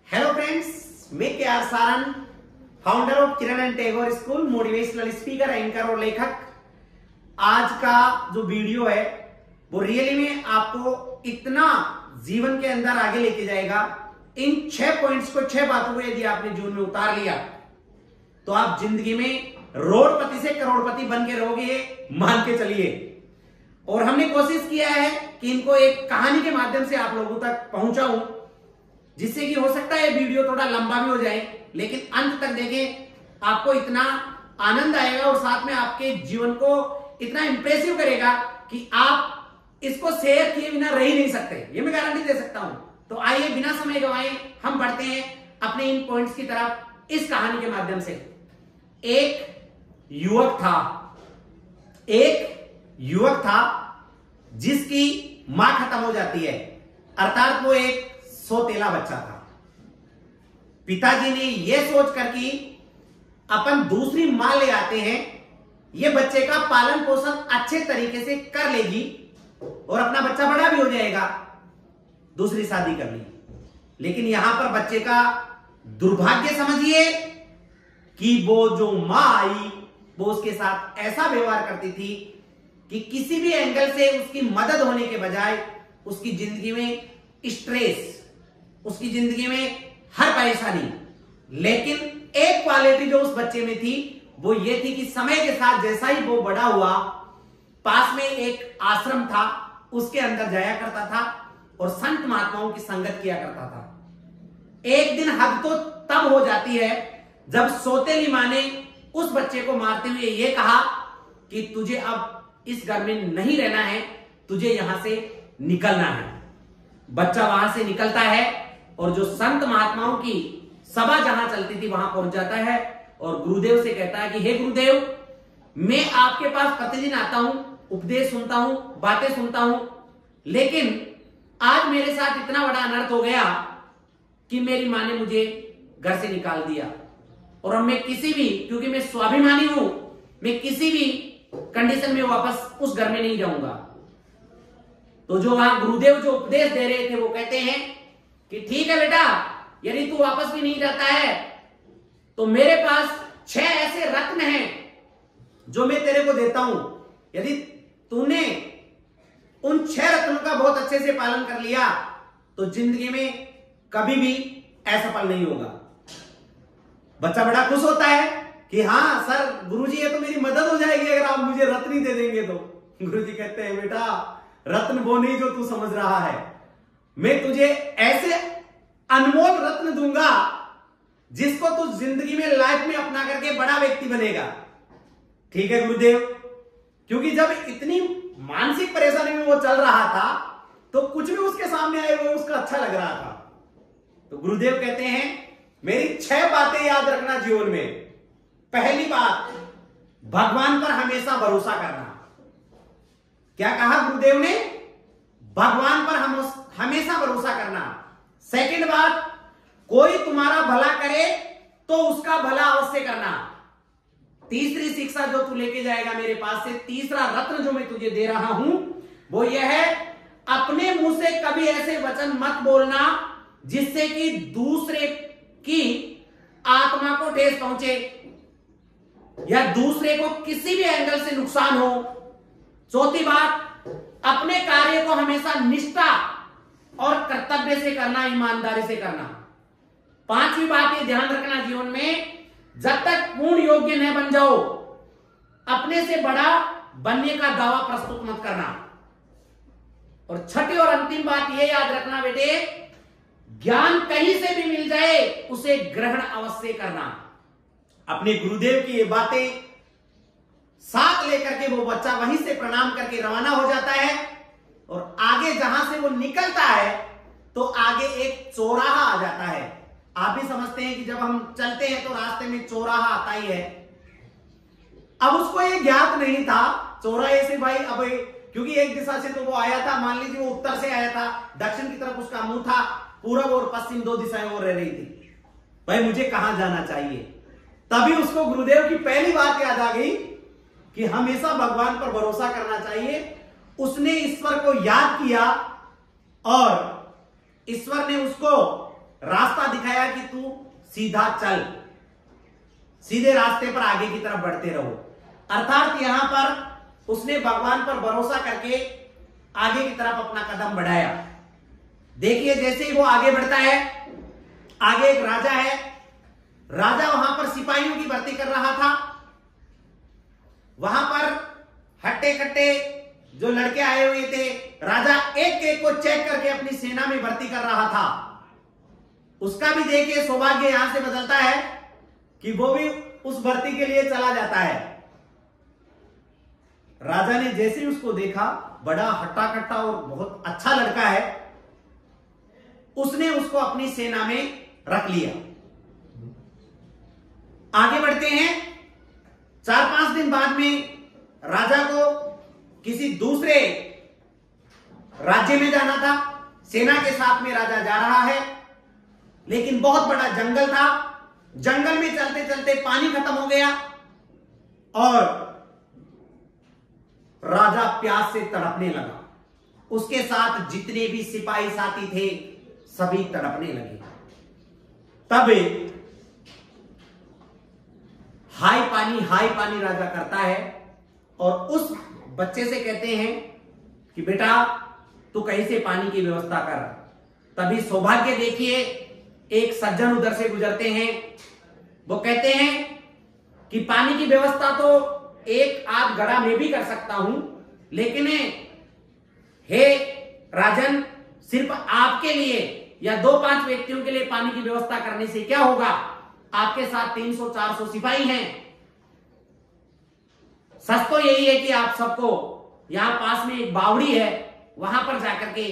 Hello friends, मैं KR. Saran, founder of Kiran and Tagore school, motivational speaker, anchor और लेखक। आज का जो वीडियो है वो रियली में आपको इतना जीवन के अंदर आगे लेके जाएगा। इन 6 पॉइंट्स को, 6 बातों को यदि आपने जीवन में उतार लिया तो आप जिंदगी में रोडपति से करोड़पति बन के रहोगे, मान के चलिए। और हमने कोशिश किया है कि इनको एक कहानी के माध्यम से आप लोगों तक पहुंचाऊं, जिससे कि हो सकता है वीडियो थोड़ा लंबा भी हो जाए, लेकिन अंत तक देखें, आपको इतना आनंद आएगा और साथ में आपके जीवन को इतना इंप्रेसिव करेगा कि आप इसको शेयर किए बिना रह ही नहीं सकते, ये मैं गारंटी दे सकता हूं। तो आइए बिना समय गवाए हम बढ़ते हैं अपने इन पॉइंट्स की तरफ इस कहानी के माध्यम से। एक युवक था जिसकी मां खत्म हो जाती है, अर्थात वो एक सौतेला बच्चा था। पिताजी ने यह सोचकर कि अपन दूसरी मां ले आते हैं, ये बच्चे का पालन पोषण अच्छे तरीके से कर लेगी और अपना बच्चा बड़ा भी हो जाएगा, दूसरी शादी कर ली। लेकिन यहां पर बच्चे का दुर्भाग्य समझिए कि वो जो मां आई वो उसके साथ ऐसा व्यवहार करती थी कि किसी भी एंगल से उसकी मदद होने के बजाय उसकी जिंदगी में स्ट्रेस, उसकी जिंदगी में हर परेशानी। लेकिन एक क्वालिटी जो उस बच्चे में थी वो ये थी कि समय के साथ जैसा ही वो बड़ा हुआ, पास में एक आश्रम था, उसके अंदर जाया करता था और संत महात्माओं की संगत किया करता था। एक दिन हद तो तब हो जाती है जब सौतेली मां ने उस बच्चे को मारते हुए यह कहा कि तुझे अब इस घर में नहीं रहना है, तुझे यहां से निकलना है। बच्चा वहां से निकलता है और जो संत महात्माओं की सभा जहां चलती थी वहां पहुंच जाता है और गुरुदेव से कहता है कि हे गुरुदेव, मैं आपके पास प्रतिदिन आता हूं, उपदेश सुनता हूं, बातें सुनता हूं, लेकिन आज मेरे साथ इतना बड़ा अनर्थ हो गया कि मेरी मां ने मुझे घर से निकाल दिया और अब मैं किसी भी, क्योंकि मैं स्वाभिमानी हूं, मैं किसी भी कंडीशन में वापस उस घर में नहीं जाऊंगा। तो जो वहां गुरुदेव जो उपदेश दे रहे थे वो कहते हैं कि ठीक है बेटा, यदि तू वापस भी नहीं जाता है तो मेरे पास 6 ऐसे रत्न हैं जो मैं तेरे को देता हूं। यदि तूने उन 6 रत्नों का बहुत अच्छे से पालन कर लिया तो जिंदगी में कभी भी असफल नहीं होगा। बच्चा बड़ा खुश होता है कि हाँ सर, गुरुजी ये तो मेरी मदद हो जाएगी अगर आप मुझे रत्न ही दे देंगे तो। गुरुजी कहते हैं बेटा, रत्न वो नहीं जो तू समझ रहा है, मैं तुझे ऐसे अनमोल रत्न दूंगा जिसको तू जिंदगी में, लाइफ में अपना करके बड़ा व्यक्ति बनेगा। ठीक है गुरुदेव, क्योंकि जब इतनी मानसिक परेशानी में वो चल रहा था तो कुछ भी उसके सामने आए वो उसका अच्छा लग रहा था। तो गुरुदेव कहते हैं मेरी 6 बातें याद रखना जीवन में। पहली बात, भगवान पर हमेशा भरोसा करना। क्या कहा गुरुदेव ने? भगवान पर हमेशा भरोसा करना। सेकंड बात, कोई तुम्हारा भला करे तो उसका भला अवश्य करना। तीसरी शिक्षा जो तू लेके जाएगा मेरे पास से, तीसरा रत्न जो मैं तुझे दे रहा हूं वो यह है, अपने मुंह से कभी ऐसे वचन मत बोलना जिससे कि दूसरे की आत्मा को ठेस पहुंचे या दूसरे को किसी भी एंगल से नुकसान हो। चौथी बात, अपने कार्य को हमेशा निष्ठा और कर्तव्य से करना, ईमानदारी से करना। पांचवी बात ये ध्यान रखना जीवन में, जब तक पूर्ण योग्य न बन जाओ अपने से बड़ा बनने का दावा प्रस्तुत मत करना। और छठी और अंतिम बात ये याद रखना बेटे, ज्ञान कहीं से भी मिल जाए उसे ग्रहण अवश्य करना। अपने गुरुदेव की ये बातें साथ लेकर के वो बच्चा वहीं से प्रणाम करके रवाना हो जाता है और आगे जहां से वो निकलता है तो आगे एक चौराहा आ जाता है। आप भी समझते हैं कि जब हम चलते हैं तो रास्ते में चौराहा आता ही है। अब उसको ये ज्ञात नहीं था चौराहे से भाई, अब क्योंकि एक दिशा से तो वो आया था, मान लीजिए वो उत्तर से आया था, दक्षिण की तरफ उसका मुंह था, पूरब और पश्चिम 2 दिशाएं वो रह रही थी, भाई मुझे कहां जाना चाहिए। तभी उसको गुरुदेव की पहली बात याद आ गई कि हमेशा भगवान पर भरोसा करना चाहिए। उसने ईश्वर को याद किया और ईश्वर ने उसको रास्ता दिखाया। दिखाया कि तू सीधा चल, सीधे रास्ते पर आगे की तरफ बढ़ते रहो। अर्थात यहां पर उसने भगवान पर भरोसा करके आगे की तरफ अपना कदम बढ़ाया। देखिए जैसे ही वो आगे बढ़ता है, आगे एक राजा है, राजा वहां पर सिपाहियों की भर्ती कर रहा था। वहां पर हट्टे कट्टे जो लड़के आए हुए थे, राजा एक एक को चेक करके अपनी सेना में भर्ती कर रहा था। उसका भी देखिए सौभाग्य यहां से बदलता है कि वो भी उस भर्ती के लिए चला जाता है। राजा ने जैसे ही उसको देखा, बड़ा हट्टा कट्टा और बहुत अच्छा लड़का है, उसने उसको अपनी सेना में रख लिया। आगे बढ़ते हैं। 4-5 दिन बाद में राजा को किसी दूसरे राज्य में जाना था। सेना के साथ में राजा जा रहा है, लेकिन बहुत बड़ा जंगल था। जंगल में चलते चलते पानी खत्म हो गया और राजा प्यास से तड़पने लगा। उसके साथ जितने भी सिपाही साथी थे सभी तड़पने लगे। तब हाय पानी राजा करता है और उस बच्चे से कहते हैं कि बेटा तू कहीं से पानी की व्यवस्था कर। तभी सौभाग्य देखिए, एक सज्जन उधर से गुजरते हैं। वो कहते हैं कि पानी की व्यवस्था तो एक आध घड़ा में भी कर सकता हूं, लेकिन हे राजन, सिर्फ आपके लिए या 2-5 व्यक्तियों के लिए पानी की व्यवस्था करने से क्या होगा? आपके साथ 300-400 सिपाही हैं। सच तो यही है कि आप सबको यहां पास में एक बावड़ी है, वहां पर जाकर के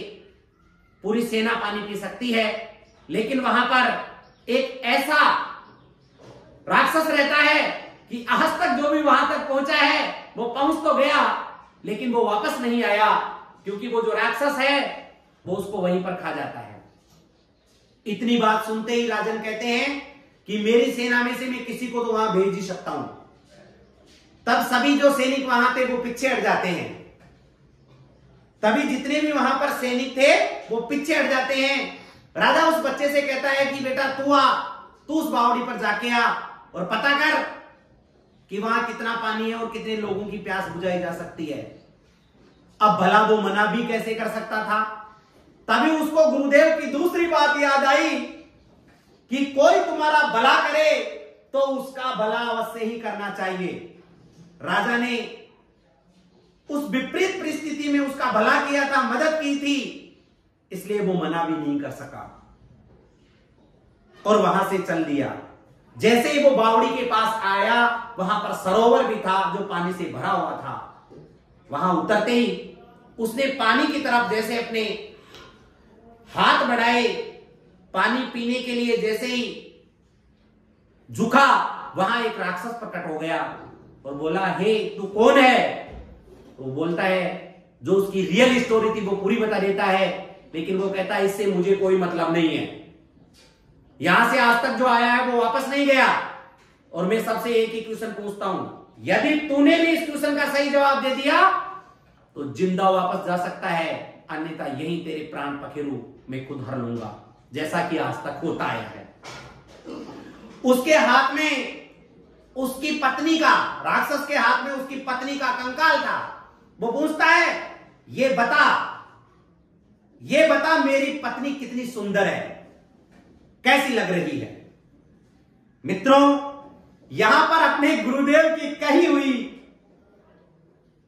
पूरी सेना पानी पी सकती है, लेकिन वहां पर एक ऐसा राक्षस रहता है कि आज तक जो भी वहां तक पहुंचा है वो पहुंच तो गया, लेकिन वो वापस नहीं आया, क्योंकि वो जो राक्षस है वो उसको वहीं पर खा जाता है। इतनी बात सुनते ही राजन कहते हैं कि मेरी सेना में से मैं किसी को तो वहां भेज ही सकता हूं। तब सभी जो सैनिक वहां थे वो पीछे हट जाते हैं। तभी जितने भी वहां पर सैनिक थे वो पीछे हट जाते हैं। राजा उस बच्चे से कहता है कि बेटा तू उस बावड़ी पर जाके आ और पता कर कि वहां कितना पानी है और कितने लोगों की प्यास बुझाई जा सकती है। अब भला वो मना भी कैसे कर सकता था? तभी उसको गुरुदेव की दूसरी बात याद आई कि कोई तुम्हारा भला करे तो उसका भला अवश्य ही करना चाहिए। राजा ने उस विपरीत परिस्थिति में उसका भला किया था, मदद की थी, इसलिए वो मना भी नहीं कर सका और वहां से चल दिया। जैसे ही वो बावड़ी के पास आया, वहां पर सरोवर भी था जो पानी से भरा हुआ था। वहां उतरते ही उसने पानी की तरफ जैसे अपने हाथ बढ़ाए, पानी पीने के लिए जैसे ही झुका, वहां एक राक्षस प्रकट हो गया और बोला, हे तू कौन है? वो बोलता है, जो उसकी रियल स्टोरी थी वो पूरी बता देता है, लेकिन वो कहता है इससे मुझे कोई मतलब नहीं है। यहां से आज तक जो आया है वो वापस नहीं गया, और मैं सबसे एक ही क्वेश्चन पूछता हूं, यदि तूने भी इस क्वेश्चन का सही जवाब दे दिया तो जिंदा वापस जा सकता है, अन्यथा यही तेरे प्राण पखेरु मैं खुद हर लूंगा, जैसा कि आज तक होता आया है। उसके हाथ में उसकी पत्नी का, राक्षस के हाथ में उसकी पत्नी का कंकाल था। वो पूछता है, ये बता मेरी पत्नी कितनी सुंदर है, कैसी लग रही है? मित्रों, यहां पर अपने गुरुदेव की कही हुई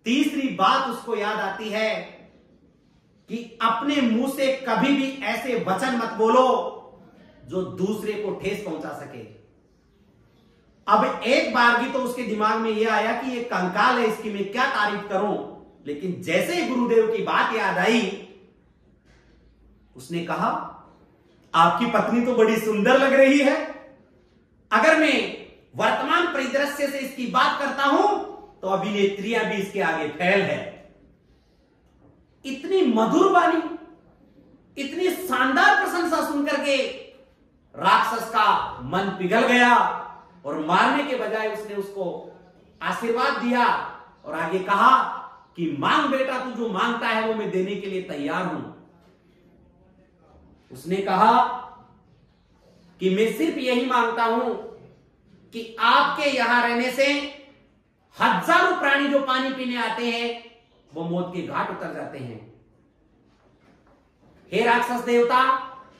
तीसरी बात उसको याद आती है कि अपने मुंह से कभी भी ऐसे वचन मत बोलो जो दूसरे को ठेस पहुंचा सके। अब एक बार भी तो उसके दिमाग में यह आया कि ये कंकाल है, इसकी मैं क्या तारीफ करूं, लेकिन जैसे ही गुरुदेव की बात याद आई, उसने कहा, आपकी पत्नी तो बड़ी सुंदर लग रही है। अगर मैं वर्तमान परिदृश्य से इसकी बात करता हूं तो अभिनेत्रियां भी इसके आगे फैल है। इतनी मधुर वाणी, इतनी शानदार प्रशंसा सुनकर के राक्षस का मन पिघल गया और मारने के बजाय उसने उसको आशीर्वाद दिया और आगे कहा कि मांग बेटा, तू जो मांगता है वो मैं देने के लिए तैयार हूं। उसने कहा कि मैं सिर्फ यही मांगता हूं कि आपके यहां रहने से हजारों प्राणी जो पानी पीने आते हैं वो मौत के घाट उतर जाते हैं। हे राक्षस देवता,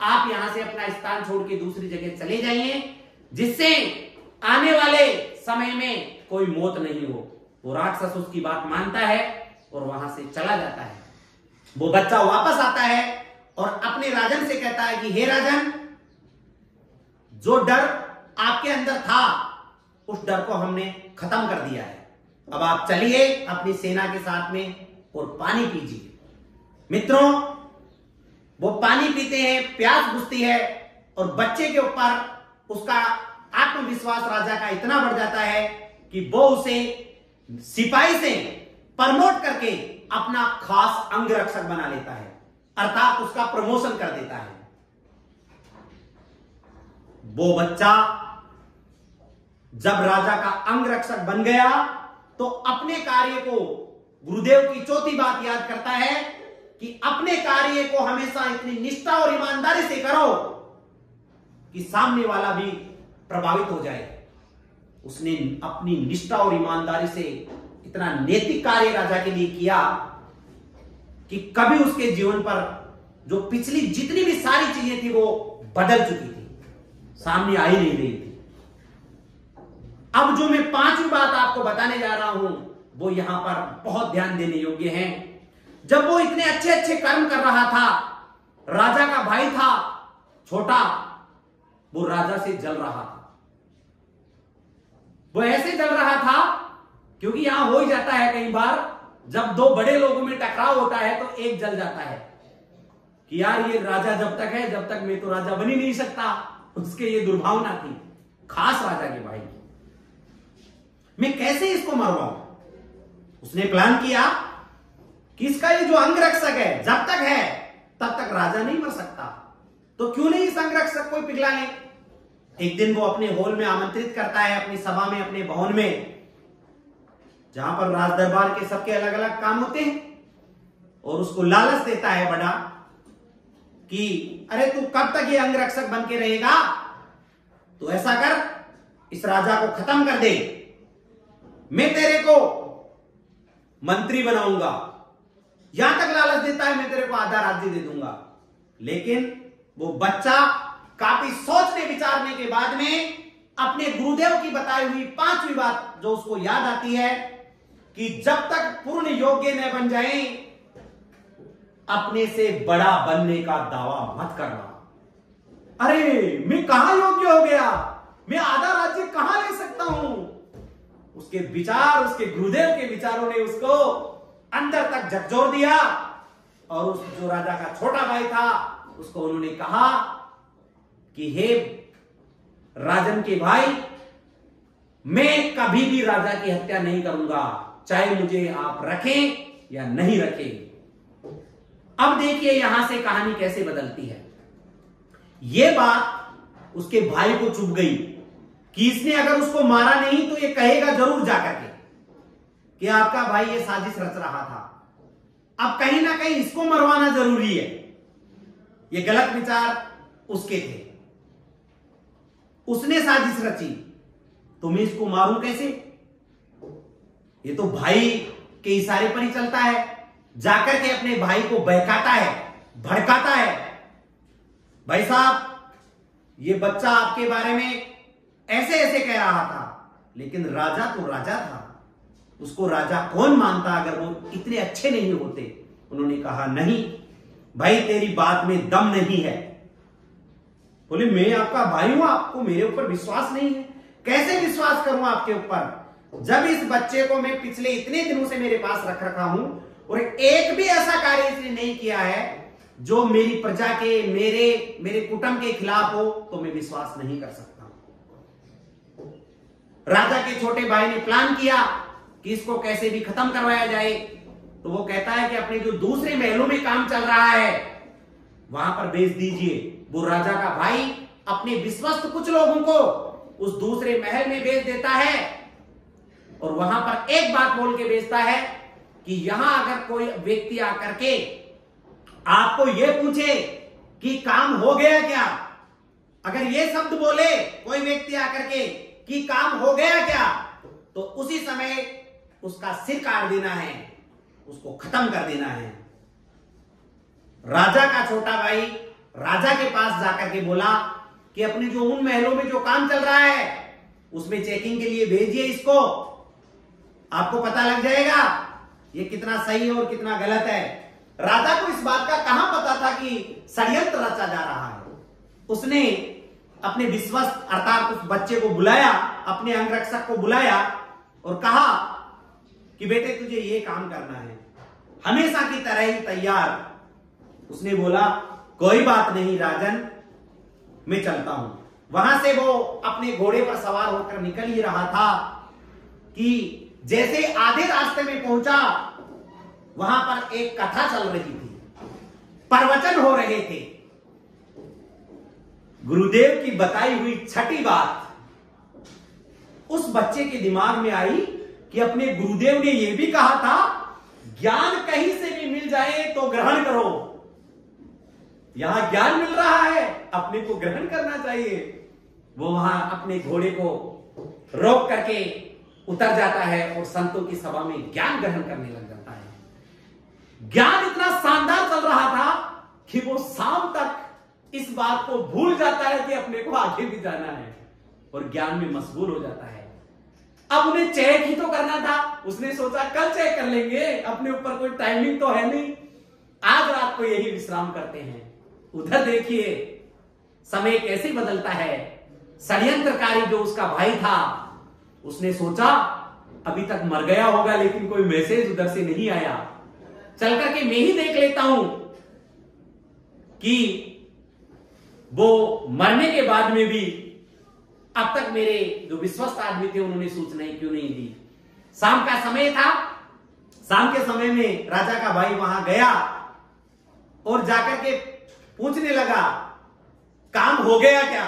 आप यहां से अपना स्थान छोड़ के दूसरी जगह चले जाइए, जिससे आने वाले समय में कोई मौत नहीं हो। वो राक्षस उसकी बात मानता है और वहां से चला जाता है। वो बच्चा वापस आता है और अपने राजन से कहता है कि हे राजन, जो डर आपके अंदर था उस डर को हमने खत्म कर दिया है। अब आप चलिए अपनी सेना के साथ में और पानी पीजिए। मित्रों, वो पानी पीते हैं, प्यास बुझती है और बच्चे के ऊपर उसका आत्मविश्वास राजा का इतना बढ़ जाता है कि वो उसे सिपाही से प्रमोट करके अपना खास अंगरक्षक बना लेता है, अर्थात उसका प्रमोशन कर देता है। वो बच्चा जब राजा का अंगरक्षक बन गया तो अपने कार्य को, गुरुदेव की चौथी बात याद करता है कि अपने कार्य को हमेशा इतनी निष्ठा और ईमानदारी से करो कि सामने वाला भी प्रभावित हो जाए। उसने अपनी निष्ठा और ईमानदारी से इतना नैतिक कार्य राजा के लिए किया कि कभी उसके जीवन पर जो पिछली जितनी भी सारी चीजें थी वो बदल चुकी थी, सामने आ ही नहीं रही थी। अब जो मैं पांचवी बात आपको बताने जा रहा हूं वो यहां पर बहुत ध्यान देने योग्य है। जब वो इतने अच्छे अच्छे कर्म कर रहा था, राजा का भाई था छोटा, वो राजा से जल रहा था। वो ऐसे जल रहा था क्योंकि यहां हो ही जाता है कई बार, जब दो बड़े लोगों में टकराव होता है तो एक जल जाता है कि यार ये राजा जब तक है, जब तक मैं तो राजा बन ही नहीं सकता। उसके ये दुर्भावना थी खास राजा के भाई की, मैं कैसे इसको मरवाऊं। उसने प्लान किया कि इसका ये जो अंगरक्षक है जब तक है तब तक राजा नहीं मर सकता, तो क्यों नहीं इस अंगरक्षक को पिघला ले। एक दिन वो अपने हॉल में आमंत्रित करता है, अपनी सभा में, अपने भवन में, जहां पर राज दरबार के सबके अलग अलग काम होते हैं, और उसको लालच देता है बड़ा कि अरे तू कब तक ये अंगरक्षक बन के रहेगा, तो ऐसा कर, इस राजा को खत्म कर दे, मैं तेरे को मंत्री बनाऊंगा। यहां तक लालच देता है, मैं तेरे को आधा राज्य दे दूंगा। लेकिन वो बच्चा काफी सोचने विचारने के बाद में अपने गुरुदेव की बताई हुई पांचवी बात जो उसको याद आती है कि जब तक पूर्ण योग्य न बन जाए, अपने से बड़ा बनने का दावा मत करना। अरे मैं कहां योग्य हो गया, मैं आधा राज्य कहां ले सकता हूं। उसके विचार, उसके गुरुदेव के विचारों ने उसको अंदर तक झकझोर दिया, और उस जो राजा का छोटा भाई था उसको उन्होंने कहा कि हे राजन के भाई, मैं कभी भी राजा की हत्या नहीं करूंगा, चाहे मुझे आप रखें या नहीं रखें। अब देखिए यहां से कहानी कैसे बदलती है। यह बात उसके भाई को चुभ गई कि इसने अगर उसको मारा नहीं तो ये कहेगा जरूर जाकर के कि आपका भाई ये साजिश रच रहा था। अब कहीं ना कहीं इसको मरवाना जरूरी है। ये गलत विचार उसके थे, उसने साजिश रची, तो मैं इसको मारूं कैसे। ये तो भाई के इशारे पर ही चलता है, जाकर के अपने भाई को बहकाता है, भड़काता है। भाई साहब, ये बच्चा आपके बारे में ऐसे ऐसे कह रहा था, लेकिन राजा तो राजा था, उसको राजा कौन मानता अगर वो इतने अच्छे नहीं होते। उन्होंने कहा नहीं भाई, तेरी बात में दम नहीं है। बोले मैं आपका भाई हूं, आपको मेरे ऊपर विश्वास नहीं है। कैसे विश्वास करूं आपके ऊपर, जब इस बच्चे को मैं पिछले इतने दिनों से मेरे पास रख रखा हूं और एक भी ऐसा कार्य इसने नहीं किया है जो मेरी प्रजा के, मेरे कुटुंब के खिलाफ हो, तो मैं विश्वास नहीं कर सकता। राजा के छोटे भाई ने प्लान किया कि इसको कैसे भी खत्म करवाया जाए। तो वो कहता है कि अपने जो दूसरे महलों में काम चल रहा है वहां पर भेज दीजिए। वो राजा का भाई अपने विश्वस्त कुछ लोगों को उस दूसरे महल में भेज देता है और वहां पर एक बात बोल के भेजता है कि यहां अगर कोई व्यक्ति आकर के आपको यह पूछे कि काम हो गया क्या, अगर ये शब्द बोले कोई व्यक्ति आकर के कि काम हो गया क्या, तो उसी समय उसका सिर काट देना है, उसको खत्म कर देना है। राजा का छोटा भाई राजा के पास जाकर के बोला कि अपने जो उन महलों में जो काम चल रहा है उसमें चेकिंग के लिए भेजिए इसको, आपको पता लग जाएगा ये कितना सही और कितना गलत है। राजा को इस बात का कहां पता था कि षड्यंत्र रचा जा रहा है। उसने अपने विश्वस्त अर्थात उस बच्चे को बुलाया, अपने अंगरक्षक को बुलाया और कहा कि बेटे तुझे ये काम करना है, हमेशा की तरह ही तैयार। उसने बोला कोई बात नहीं राजन, मैं चलता हूं। वहां से वो अपने घोड़े पर सवार होकर निकल ही रहा था कि जैसे आधे रास्ते में पहुंचा, वहां पर एक कथा चल रही थी, प्रवचन हो रहे थे। गुरुदेव की बताई हुई छठी बात उस बच्चे के दिमाग में आई कि अपने गुरुदेव ने यह भी कहा था ज्ञान कहीं से भी मिल जाए तो ग्रहण करो। यहां ज्ञान मिल रहा है, अपने को ग्रहण करना चाहिए। वो वहां अपने घोड़े को रोक करके उतर जाता है और संतों की सभा में ज्ञान ग्रहण करने लग जाता है। ज्ञान इतना शानदार चल रहा था कि वो शाम तक इस बात को भूल जाता है कि अपने को आगे भी जाना है और ज्ञान में मशगूल हो जाता है। अब उन्हें चेक ही तो करना था। उसने सोचा कल चेक कर लेंगे, अपने ऊपर कोई टाइमिंग तो है नहीं, आज रात को यही विश्राम करते हैं। उधर देखिए समय कैसे बदलता है। षड्यंत्रकारी जो उसका भाई था उसने सोचा अभी तक मर गया होगा, लेकिन कोई मैसेज उधर से नहीं आया, चल करके मैं ही देख लेता हूं कि वो मरने के बाद में भी अब तक मेरे जो विश्वस्त आदमी थे उन्होंने सूचनाएं क्यों नहीं दी। शाम का समय था। शाम के समय में राजा का भाई वहां गया और जाकर के पूछने लगा काम हो गया क्या,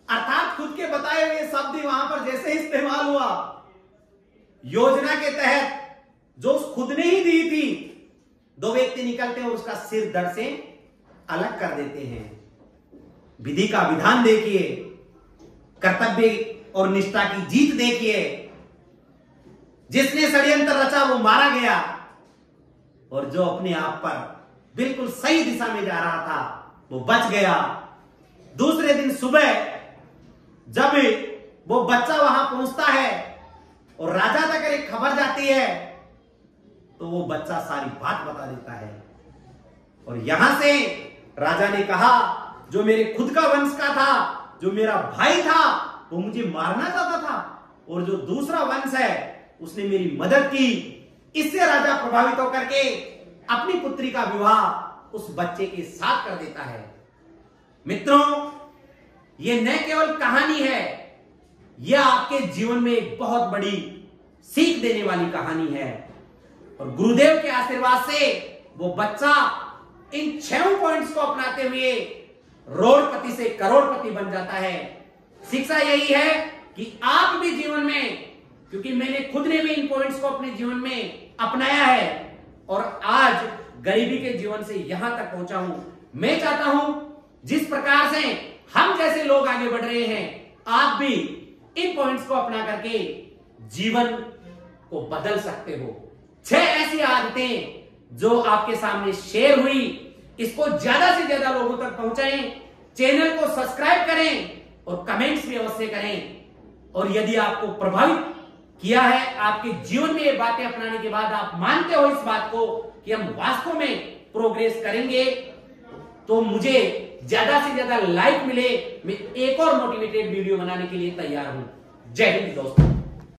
अर्थात खुद के बताए हुए शब्द वहां पर जैसे इस्तेमाल हुआ, योजना के तहत जो खुद ने ही दी थी, दो व्यक्ति निकलते हैं और उसका सिर धड़ से अलग कर देते हैं। विधि का विधान देखिए, कर्तव्य और निष्ठा की जीत देखिए। जिसने षड्यंत्र रचा वो मारा गया और जो अपने आप पर बिल्कुल सही दिशा में जा रहा था वो बच गया। दूसरे दिन सुबह जब वो बच्चा वहां पहुंचता है और राजा तक एक खबर जाती है तो वो बच्चा सारी बात बता देता है। और यहां से राजा ने कहा जो मेरे खुद का वंश का था, जो मेरा भाई था, वो मुझे मारना चाहता था, और जो दूसरा वंश है उसने मेरी मदद की। इससे राजा प्रभावित होकर के अपनी पुत्री का विवाह उस बच्चे के साथ कर देता है। मित्रों, यह न केवल कहानी है, यह आपके जीवन में एक बहुत बड़ी सीख देने वाली कहानी है। और गुरुदेव के आशीर्वाद से वो बच्चा इन 6 पॉइंट्स को अपनाते हुए रोडपति से करोड़पति बन जाता है। शिक्षा यही है कि आप भी जीवन में, क्योंकि मैंने खुद ने भी इन पॉइंट्स को अपने जीवन में अपनाया है और आज गरीबी के जीवन से यहां तक पहुंचा हूं। मैं चाहता हूं जिस प्रकार से हम जैसे लोग आगे बढ़ रहे हैं, आप भी इन पॉइंट्स को अपना करके जीवन को बदल सकते हो। 6 ऐसी आदतें जो आपके सामने शेयर हुई, इसको ज्यादा से ज्यादा लोगों तक पहुंचाएं, चैनल को सब्सक्राइब करें और कमेंट्स भी अवश्य करें। और यदि आपको प्रभावित किया है, आपके जीवन में ये बातें अपनाने के बाद आप मानते हो इस बात को कि हम वास्तव में प्रोग्रेस करेंगे, तो मुझे ज्यादा से ज्यादा लाइक मिले, मैं एक और मोटिवेटेड वीडियो बनाने के लिए तैयार हूं। जय हिंद दोस्तों।